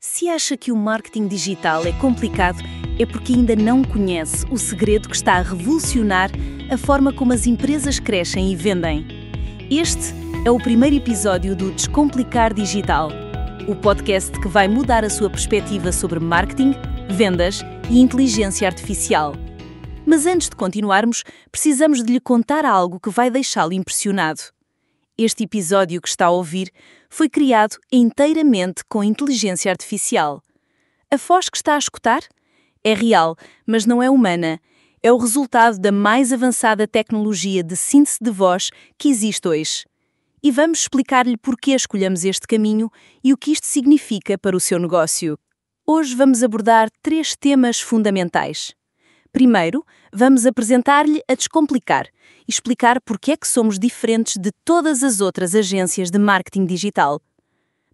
Se acha que o marketing digital é complicado, é porque ainda não conhece o segredo que está a revolucionar a forma como as empresas crescem e vendem. Este é o primeiro episódio do Descomplicar Digital, o podcast que vai mudar a sua perspectiva sobre marketing, vendas e inteligência artificial. Mas antes de continuarmos, precisamos de lhe contar algo que vai deixá-lo impressionado. Este episódio que está a ouvir foi criado inteiramente com inteligência artificial. A voz que está a escutar é real, mas não é humana. É o resultado da mais avançada tecnologia de síntese de voz que existe hoje. E vamos explicar-lhe porquê escolhemos este caminho e o que isto significa para o seu negócio. Hoje vamos abordar 3 temas fundamentais. Primeiro, vamos apresentar-lhe a Descomplicar e explicar porque é que somos diferentes de todas as outras agências de marketing digital.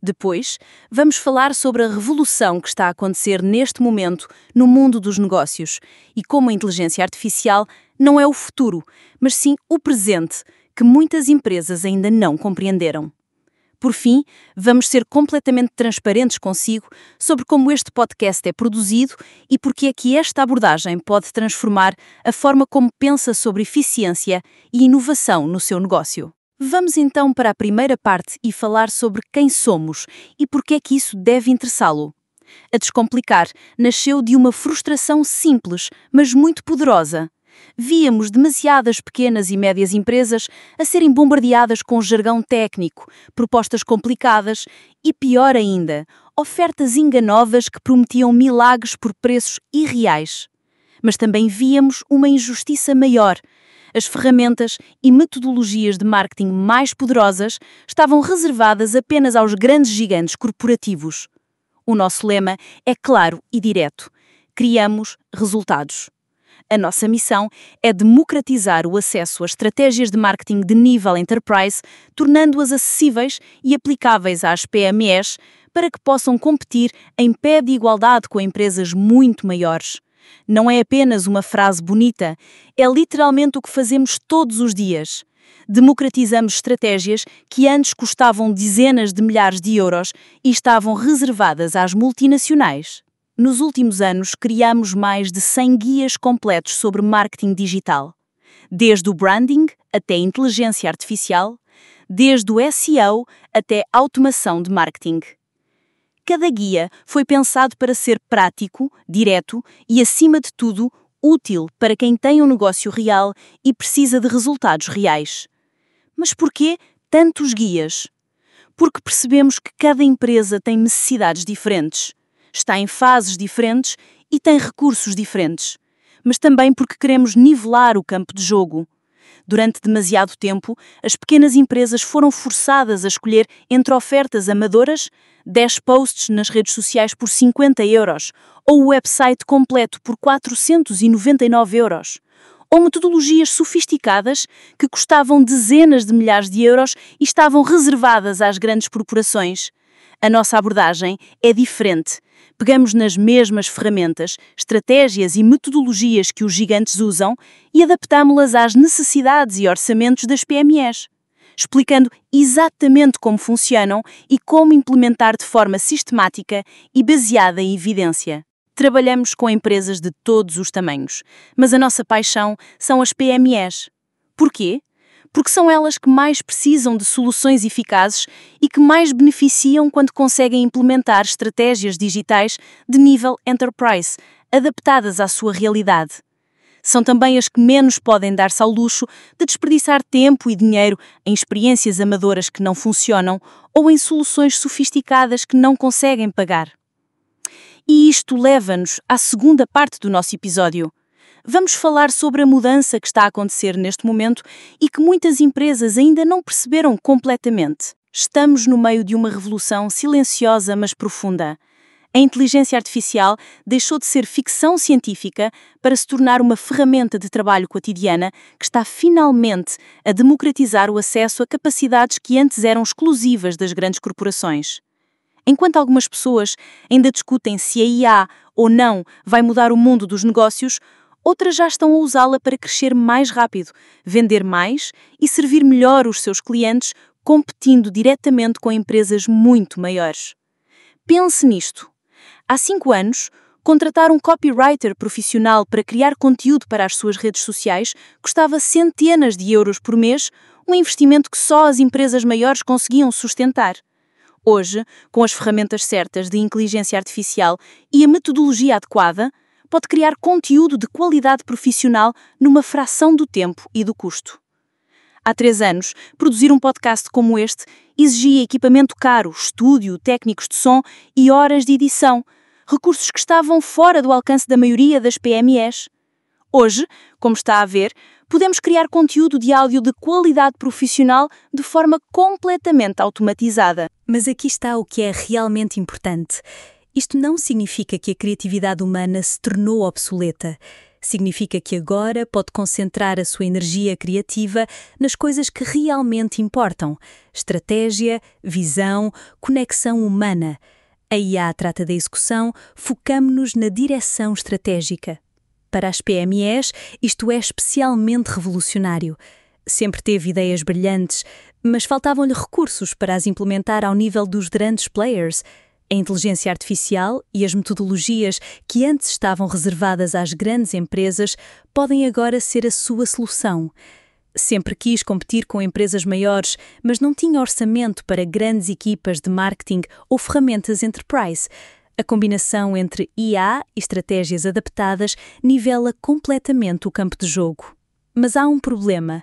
Depois, vamos falar sobre a revolução que está a acontecer neste momento no mundo dos negócios e como a inteligência artificial não é o futuro, mas sim o presente, que muitas empresas ainda não compreenderam. Por fim, vamos ser completamente transparentes consigo sobre como este podcast é produzido e porque é que esta abordagem pode transformar a forma como pensa sobre eficiência e inovação no seu negócio. Vamos então para a primeira parte e falar sobre quem somos e porque é que isso deve interessá-lo. A Descomplicar nasceu de uma frustração simples, mas muito poderosa. Víamos demasiadas pequenas e médias empresas a serem bombardeadas com jargão técnico, propostas complicadas e, pior ainda, ofertas enganovas que prometiam milagres por preços irreais. Mas também víamos uma injustiça maior. As ferramentas e metodologias de marketing mais poderosas estavam reservadas apenas aos grandes gigantes corporativos. O nosso lema é claro e direto: criamos resultados. A nossa missão é democratizar o acesso a estratégias de marketing de nível enterprise, tornando-as acessíveis e aplicáveis às PMEs para que possam competir em pé de igualdade com empresas muito maiores. Não é apenas uma frase bonita, é literalmente o que fazemos todos os dias. Democratizamos estratégias que antes custavam dezenas de milhares de euros e estavam reservadas às multinacionais. Nos últimos anos, criamos mais de 100 guias completos sobre marketing digital. Desde o branding até a inteligência artificial, desde o SEO até a automação de marketing. Cada guia foi pensado para ser prático, direto e, acima de tudo, útil para quem tem um negócio real e precisa de resultados reais. Mas porquê tantos guias? Porque percebemos que cada empresa tem necessidades diferentes. Está em fases diferentes e tem recursos diferentes, mas também porque queremos nivelar o campo de jogo. Durante demasiado tempo, as pequenas empresas foram forçadas a escolher entre ofertas amadoras, 10 posts nas redes sociais por 50 euros, ou o website completo por 499 euros, ou metodologias sofisticadas que custavam dezenas de milhares de euros e estavam reservadas às grandes corporações. A nossa abordagem é diferente. Pegamos nas mesmas ferramentas, estratégias e metodologias que os gigantes usam e adaptámo-las às necessidades e orçamentos das PMEs, explicando exatamente como funcionam e como implementar de forma sistemática e baseada em evidência. Trabalhamos com empresas de todos os tamanhos, mas a nossa paixão são as PMEs. Porquê? Porque são elas que mais precisam de soluções eficazes e que mais beneficiam quando conseguem implementar estratégias digitais de nível enterprise, adaptadas à sua realidade. São também as que menos podem dar-se ao luxo de desperdiçar tempo e dinheiro em experiências amadoras que não funcionam ou em soluções sofisticadas que não conseguem pagar. E isto leva-nos à segunda parte do nosso episódio. Vamos falar sobre a mudança que está a acontecer neste momento e que muitas empresas ainda não perceberam completamente. Estamos no meio de uma revolução silenciosa, mas profunda. A inteligência artificial deixou de ser ficção científica para se tornar uma ferramenta de trabalho cotidiana que está finalmente a democratizar o acesso a capacidades que antes eram exclusivas das grandes corporações. Enquanto algumas pessoas ainda discutem se a IA ou não vai mudar o mundo dos negócios, outras já estão a usá-la para crescer mais rápido, vender mais e servir melhor os seus clientes, competindo diretamente com empresas muito maiores. Pense nisto. Há 5 anos, contratar um copywriter profissional para criar conteúdo para as suas redes sociais custava centenas de euros por mês, um investimento que só as empresas maiores conseguiam sustentar. Hoje, com as ferramentas certas de inteligência artificial e a metodologia adequada, pode criar conteúdo de qualidade profissional numa fração do tempo e do custo. Há 3 anos, produzir um podcast como este exigia equipamento caro, estúdio, técnicos de som e horas de edição, recursos que estavam fora do alcance da maioria das PMEs. Hoje, como está a ver, podemos criar conteúdo de áudio de qualidade profissional de forma completamente automatizada. Mas aqui está o que é realmente importante. Isto não significa que a criatividade humana se tornou obsoleta. Significa que agora pode concentrar a sua energia criativa nas coisas que realmente importam: estratégia, visão, conexão humana. A IA trata da execução, focamo-nos na direção estratégica. Para as PMEs, isto é especialmente revolucionário. Sempre teve ideias brilhantes, mas faltavam-lhe recursos para as implementar ao nível dos grandes players. A inteligência artificial e as metodologias que antes estavam reservadas às grandes empresas podem agora ser a sua solução. Sempre quis competir com empresas maiores, mas não tinha orçamento para grandes equipas de marketing ou ferramentas enterprise. A combinação entre IA e estratégias adaptadas nivela completamente o campo de jogo. Mas há um problema.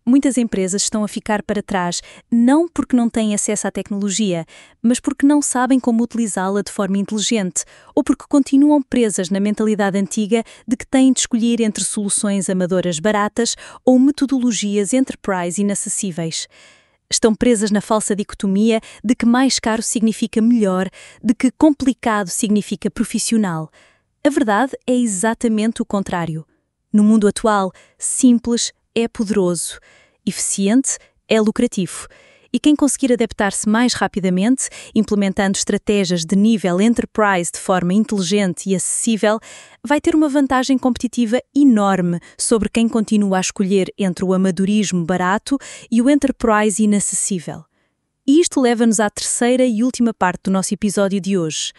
Muitas empresas estão a ficar para trás, não porque não têm acesso à tecnologia, mas porque não sabem como utilizá-la de forma inteligente, ou porque continuam presas na mentalidade antiga de que têm de escolher entre soluções amadoras baratas ou metodologias enterprise inacessíveis. Estão presas na falsa dicotomia de que mais caro significa melhor, de que complicado significa profissional. A verdade é exatamente o contrário. No mundo atual, simples é poderoso, eficiente é lucrativo. E quem conseguir adaptar-se mais rapidamente, implementando estratégias de nível enterprise de forma inteligente e acessível, vai ter uma vantagem competitiva enorme sobre quem continua a escolher entre o amadorismo barato e o enterprise inacessível. E isto leva-nos à terceira e última parte do nosso episódio de hoje.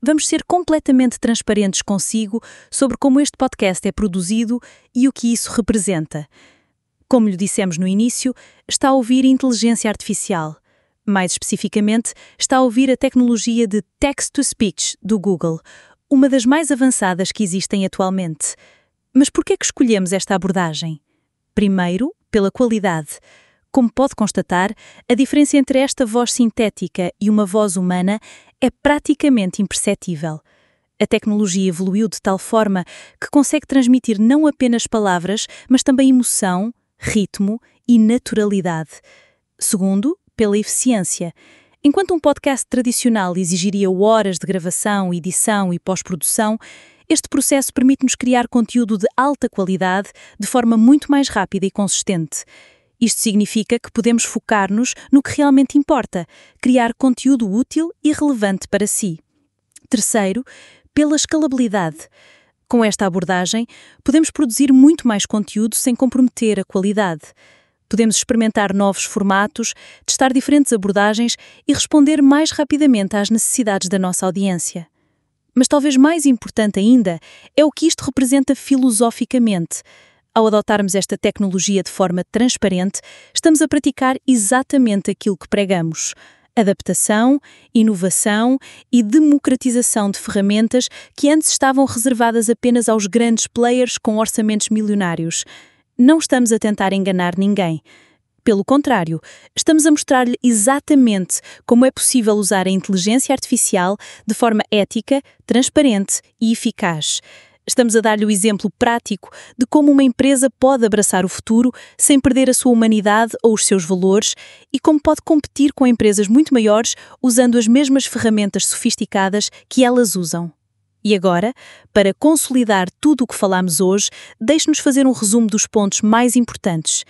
Vamos ser completamente transparentes consigo sobre como este podcast é produzido e o que isso representa. Como lhe dissemos no início, está a ouvir inteligência artificial. Mais especificamente, está a ouvir a tecnologia de Text-to-Speech do Google, uma das mais avançadas que existem atualmente. Mas por que é que escolhemos esta abordagem? Primeiro, pela qualidade. Como pode constatar, a diferença entre esta voz sintética e uma voz humana é praticamente imperceptível. A tecnologia evoluiu de tal forma que consegue transmitir não apenas palavras, mas também emoção, ritmo e naturalidade. Segundo, pela eficiência. Enquanto um podcast tradicional exigiria horas de gravação, edição e pós-produção, este processo permite-nos criar conteúdo de alta qualidade de forma muito mais rápida e consistente. Isto significa que podemos focar-nos no que realmente importa, criar conteúdo útil e relevante para si. Terceiro, pela escalabilidade. Com esta abordagem, podemos produzir muito mais conteúdo sem comprometer a qualidade. Podemos experimentar novos formatos, testar diferentes abordagens e responder mais rapidamente às necessidades da nossa audiência. Mas talvez mais importante ainda é o que isto representa filosoficamente. Ao adotarmos esta tecnologia de forma transparente, estamos a praticar exatamente aquilo que pregamos: adaptação, inovação e democratização de ferramentas que antes estavam reservadas apenas aos grandes players com orçamentos milionários. Não estamos a tentar enganar ninguém. Pelo contrário, estamos a mostrar-lhe exatamente como é possível usar a inteligência artificial de forma ética, transparente e eficaz. Estamos a dar-lhe o exemplo prático de como uma empresa pode abraçar o futuro sem perder a sua humanidade ou os seus valores e como pode competir com empresas muito maiores usando as mesmas ferramentas sofisticadas que elas usam. E agora, para consolidar tudo o que falamos hoje, deixe-nos fazer um resumo dos pontos mais importantes.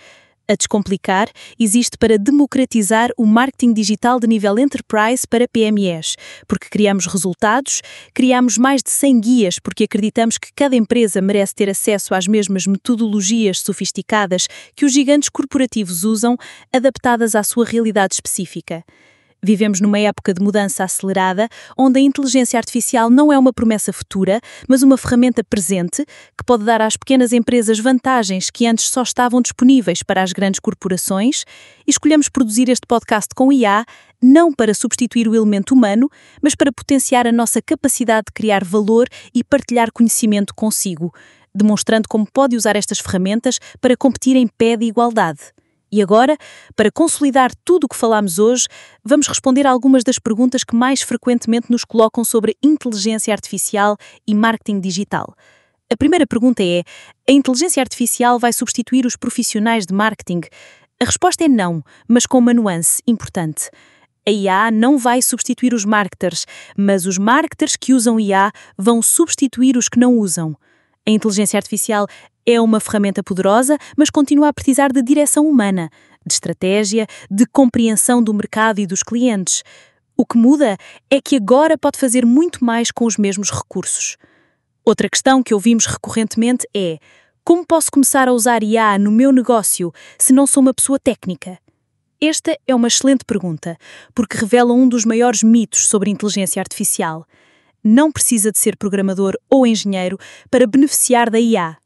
A Descomplicar existe para democratizar o marketing digital de nível enterprise para PMEs, porque criamos resultados, criamos mais de 100 guias porque acreditamos que cada empresa merece ter acesso às mesmas metodologias sofisticadas que os gigantes corporativos usam, adaptadas à sua realidade específica. Vivemos numa época de mudança acelerada, onde a inteligência artificial não é uma promessa futura, mas uma ferramenta presente que pode dar às pequenas empresas vantagens que antes só estavam disponíveis para as grandes corporações. E escolhemos produzir este podcast com IA, não para substituir o elemento humano, mas para potenciar a nossa capacidade de criar valor e partilhar conhecimento consigo, demonstrando como pode usar estas ferramentas para competir em pé de igualdade. E agora, para consolidar tudo o que falámos hoje, vamos responder a algumas das perguntas que mais frequentemente nos colocam sobre inteligência artificial e marketing digital. A primeira pergunta é: a inteligência artificial vai substituir os profissionais de marketing? A resposta é não, mas com uma nuance importante. A IA não vai substituir os marketers, mas os marketers que usam IA vão substituir os que não usam. A inteligência artificial é uma ferramenta poderosa, mas continua a precisar de direção humana, de estratégia, de compreensão do mercado e dos clientes. O que muda é que agora pode fazer muito mais com os mesmos recursos. Outra questão que ouvimos recorrentemente é: como posso começar a usar IA no meu negócio se não sou uma pessoa técnica? Esta é uma excelente pergunta, porque revela um dos maiores mitos sobre inteligência artificial. Não precisa de ser programador ou engenheiro para beneficiar da IA.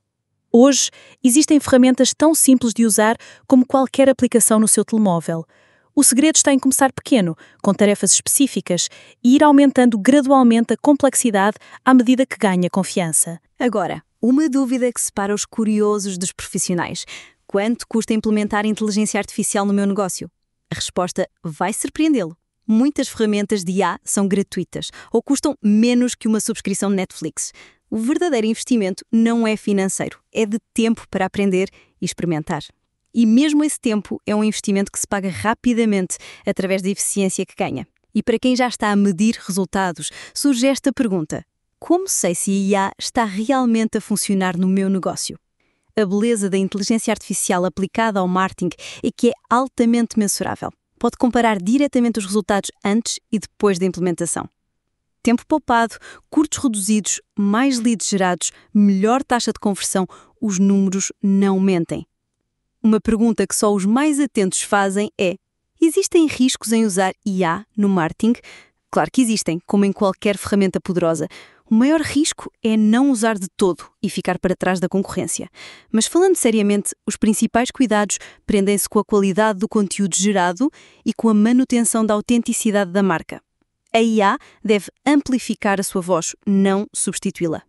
Hoje, existem ferramentas tão simples de usar como qualquer aplicação no seu telemóvel. O segredo está em começar pequeno, com tarefas específicas, e ir aumentando gradualmente a complexidade à medida que ganha confiança. Agora, uma dúvida que separa os curiosos dos profissionais. Quanto custa implementar inteligência artificial no meu negócio? A resposta vai surpreendê-lo. Muitas ferramentas de IA são gratuitas ou custam menos que uma subscrição de Netflix. O verdadeiro investimento não é financeiro, é de tempo para aprender e experimentar. E mesmo esse tempo é um investimento que se paga rapidamente através da eficiência que ganha. E para quem já está a medir resultados, surge esta pergunta: como sei se a IA está realmente a funcionar no meu negócio? A beleza da inteligência artificial aplicada ao marketing é que é altamente mensurável. Pode comparar diretamente os resultados antes e depois da implementação. Tempo poupado, custos reduzidos, mais leads gerados, melhor taxa de conversão, os números não mentem. Uma pergunta que só os mais atentos fazem é: existem riscos em usar IA no marketing? Claro que existem, como em qualquer ferramenta poderosa. O maior risco é não usar de todo e ficar para trás da concorrência. Mas falando seriamente, os principais cuidados prendem-se com a qualidade do conteúdo gerado e com a manutenção da autenticidade da marca. A IA deve amplificar a sua voz, não substituí-la.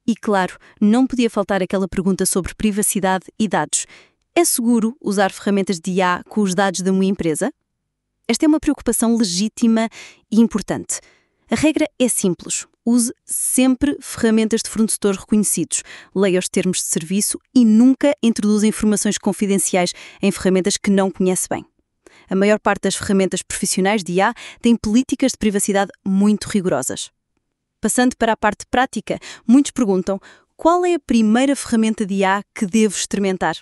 E claro, não podia faltar aquela pergunta sobre privacidade e dados. É seguro usar ferramentas de IA com os dados da minha empresa? Esta é uma preocupação legítima e importante. A regra é simples. Use sempre ferramentas de fornecedores reconhecidos, leia os termos de serviço e nunca introduza informações confidenciais em ferramentas que não conhece bem. A maior parte das ferramentas profissionais de IA tem políticas de privacidade muito rigorosas. Passando para a parte prática, muitos perguntam: qual é a primeira ferramenta de IA que devo experimentar?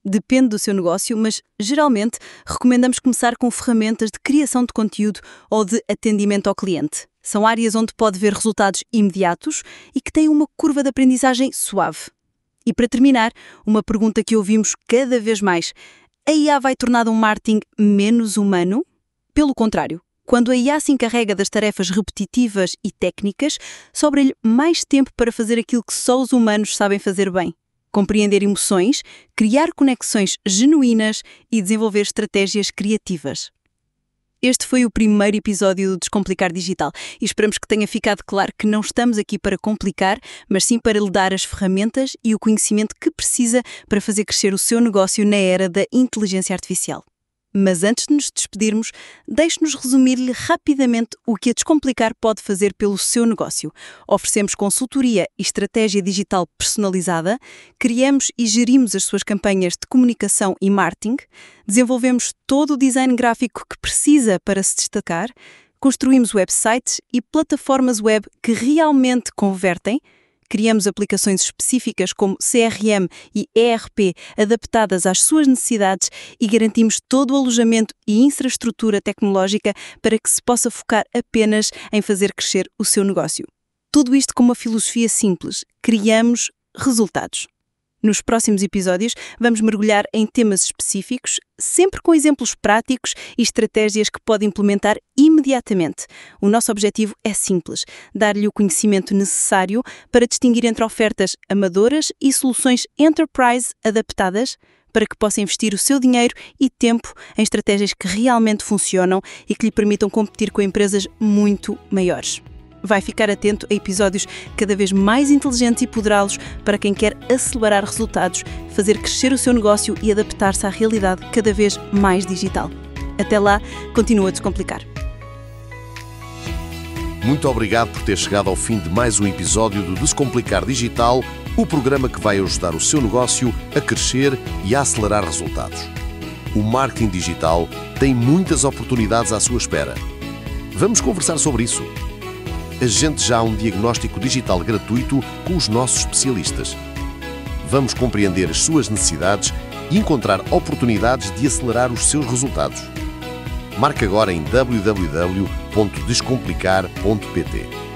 Depende do seu negócio, mas geralmente recomendamos começar com ferramentas de criação de conteúdo ou de atendimento ao cliente. São áreas onde pode ver resultados imediatos e que têm uma curva de aprendizagem suave. E para terminar, uma pergunta que ouvimos cada vez mais: a IA vai tornar um marketing menos humano? Pelo contrário, quando a IA se encarrega das tarefas repetitivas e técnicas, sobra-lhe mais tempo para fazer aquilo que só os humanos sabem fazer bem: compreender emoções, criar conexões genuínas e desenvolver estratégias criativas. Este foi o primeiro episódio do Descomplicar Digital e esperamos que tenha ficado claro que não estamos aqui para complicar, mas sim para lhe dar as ferramentas e o conhecimento que precisa para fazer crescer o seu negócio na era da inteligência artificial. Mas antes de nos despedirmos, deixe-nos resumir-lhe rapidamente o que a Descomplicar pode fazer pelo seu negócio. Oferecemos consultoria e estratégia digital personalizada, criamos e gerimos as suas campanhas de comunicação e marketing, desenvolvemos todo o design gráfico que precisa para se destacar, construímos websites e plataformas web que realmente convertem, criamos aplicações específicas como CRM e ERP adaptadas às suas necessidades e garantimos todo o alojamento e infraestrutura tecnológica para que se possa focar apenas em fazer crescer o seu negócio. Tudo isto com uma filosofia simples: criamos resultados. Nos próximos episódios, vamos mergulhar em temas específicos, sempre com exemplos práticos e estratégias que pode implementar imediatamente. O nosso objetivo é simples: dar-lhe o conhecimento necessário para distinguir entre ofertas amadoras e soluções enterprise adaptadas, para que possa investir o seu dinheiro e tempo em estratégias que realmente funcionam e que lhe permitam competir com empresas muito maiores. Vai ficar atento a episódios cada vez mais inteligentes e poderosos para quem quer acelerar resultados, fazer crescer o seu negócio e adaptar-se à realidade cada vez mais digital. Até lá, continua a descomplicar. Muito obrigado por ter chegado ao fim de mais um episódio do Descomplicar Digital, o programa que vai ajudar o seu negócio a crescer e a acelerar resultados. O marketing digital tem muitas oportunidades à sua espera. Vamos conversar sobre isso. Agende já um diagnóstico digital gratuito com os nossos especialistas. Vamos compreender as suas necessidades e encontrar oportunidades de acelerar os seus resultados. Marque agora em www.descomplicar.pt.